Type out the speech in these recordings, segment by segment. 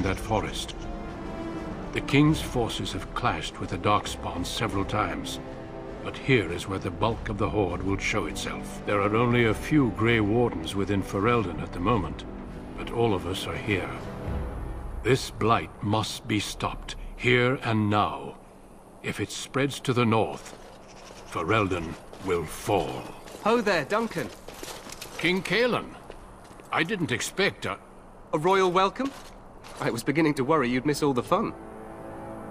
that forest. The King's forces have clashed with the Darkspawn several times, but here is where the bulk of the Horde will show itself. There are only a few Grey Wardens within Ferelden at the moment, but all of us are here. This blight must be stopped, here and now. If it spreads to the north, Ferelden will fall. Ho there, Duncan. King Cailan, I didn't expect A royal welcome? I was beginning to worry you'd miss all the fun.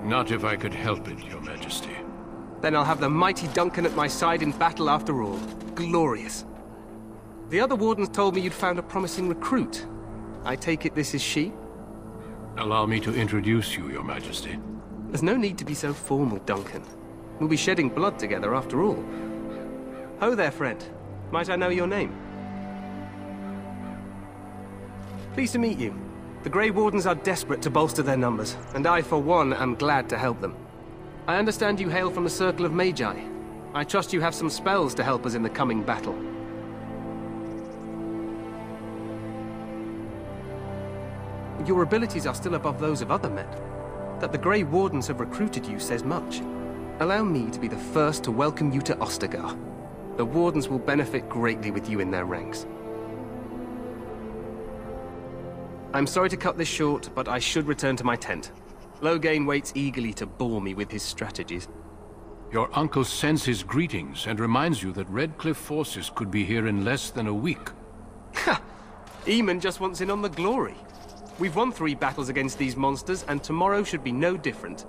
Not if I could help it, Your Majesty. Then I'll have the mighty Duncan at my side in battle after all. Glorious. The other wardens told me you'd found a promising recruit. I take it this is she? Allow me to introduce you, Your Majesty. There's no need to be so formal, Duncan. We'll be shedding blood together after all. Ho there, friend. Might I know your name? Pleased to meet you. The Grey Wardens are desperate to bolster their numbers, and I, for one, am glad to help them. I understand you hail from the Circle of Magi. I trust you have some spells to help us in the coming battle. Your abilities are still above those of other men. That the Grey Wardens have recruited you says much. Allow me to be the first to welcome you to Ostagar. The Wardens will benefit greatly with you in their ranks. I'm sorry to cut this short, but I should return to my tent. Loghain waits eagerly to bore me with his strategies. Your uncle sends his greetings and reminds you that Redcliffe forces could be here in less than a week. Ha! Eamon just wants in on the glory. We've won 3 battles against these monsters, and tomorrow should be no different.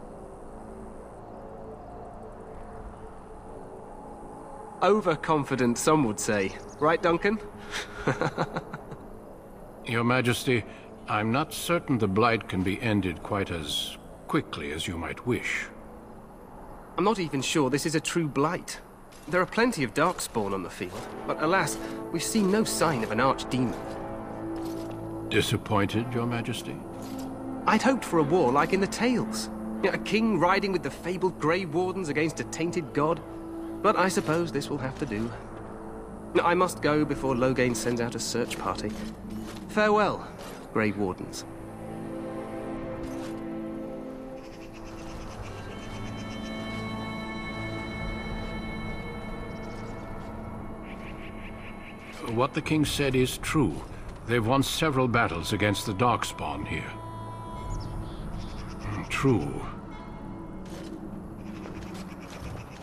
Overconfident, some would say. Right, Duncan? Your Majesty, I'm not certain the Blight can be ended quite as quickly as you might wish. I'm not even sure this is a true blight. There are plenty of Darkspawn on the field, but alas, we've seen no sign of an archdemon. Disappointed, Your Majesty? I'd hoped for a war like in the tales. A king riding with the fabled Grey Wardens against a tainted god. But I suppose this will have to do. I must go before Loghain sends out a search party. Farewell, Grey Wardens. What the king said is true. They've won several battles against the Darkspawn here. True.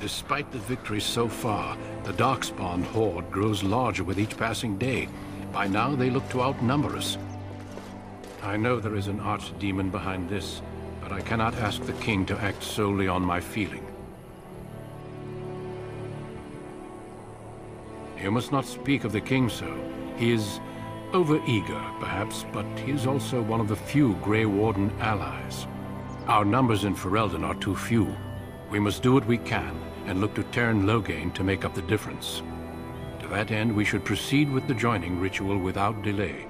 Despite the victories so far, the Darkspawn horde grows larger with each passing day. By now, they look to outnumber us. I know there is an archdemon behind this, but I cannot ask the king to act solely on my feeling. You must not speak of the king so. He is over-eager, perhaps, but he is also one of the few Grey Warden allies. Our numbers in Ferelden are too few. We must do what we can, and look to Teyrn Loghain to make up the difference. To that end, we should proceed with the joining ritual without delay.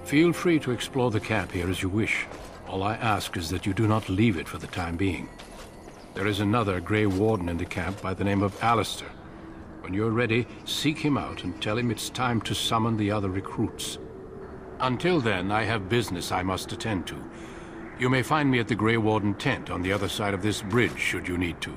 Feel free to explore the camp here as you wish. All I ask is that you do not leave it for the time being. There is another Grey Warden in the camp by the name of Alistair. When you're ready, seek him out and tell him it's time to summon the other recruits. Until then, I have business I must attend to. You may find me at the Grey Warden tent on the other side of this bridge, should you need to.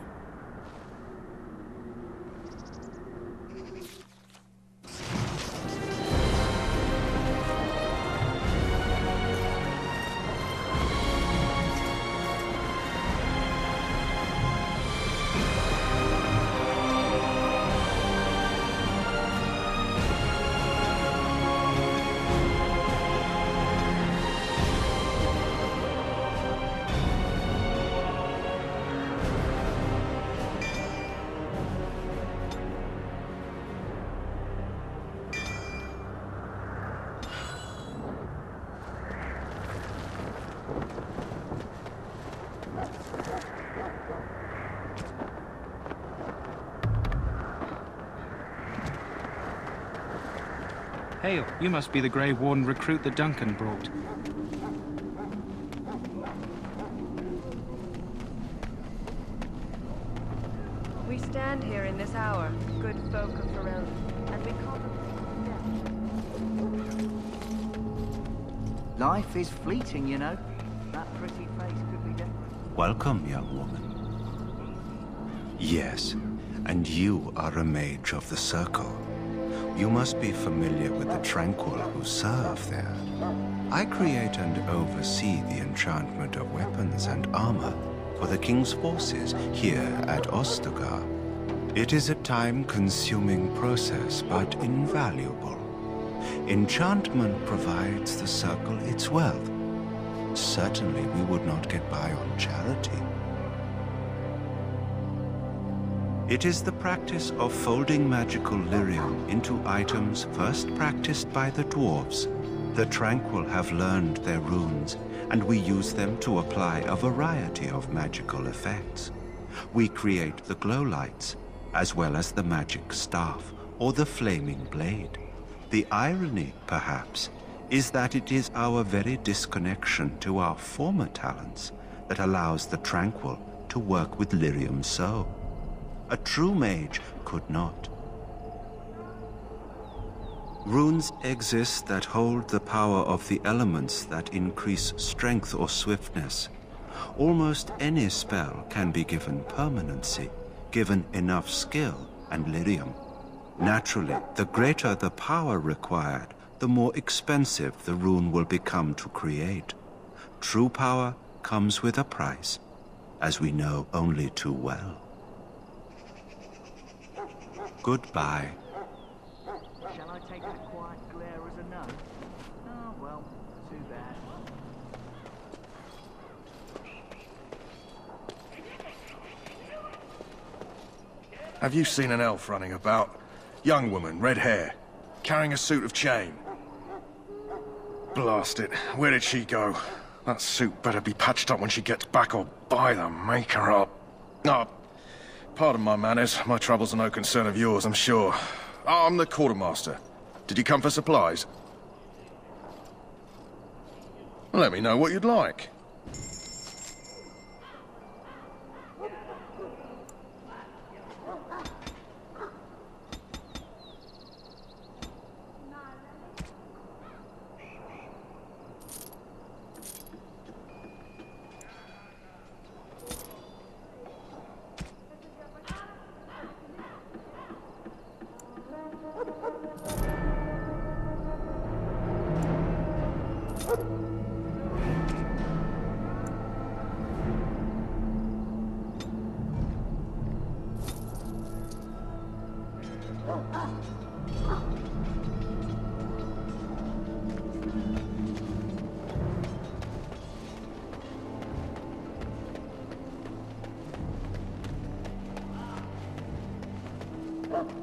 Hail, you must be the Grey Warden recruit that Duncan brought. We stand here in this hour, good folk of Ferelden, and we contemplate death. Life is fleeting, you know. That pretty face could be different. Welcome, young woman. Yes, and you are a mage of the Circle. You must be familiar with the Tranquil who serve there. I create and oversee the enchantment of weapons and armor for the King's forces here at Ostagar. It is a time-consuming process, but invaluable. Enchantment provides the Circle its wealth. Certainly we would not get by on charity. It is the practice of folding magical lyrium into items first practiced by the dwarves. The Tranquil have learned their runes, and we use them to apply a variety of magical effects. We create the glow lights, as well as the magic staff or the flaming blade. The irony, perhaps, is that it is our very disconnection to our former talents that allows the Tranquil to work with lyrium so. A true mage could not. Runes exist that hold the power of the elements that increase strength or swiftness. Almost any spell can be given permanency, given enough skill and lyrium. Naturally, the greater the power required, the more expensive the rune will become to create. True power comes with a price, as we know only too well. Goodbye. Shall I take that quiet glare as a no? Oh, well, too bad. Have you seen an elf running about? Young woman, red hair, carrying a suit of chain. Blast it, where did she go? That suit better be patched up when she gets back, or by the maker up. Oh, pardon my manners. My troubles are no concern of yours, I'm sure. Oh, I'm the quartermaster. Did you come for supplies? Let me know what you'd like.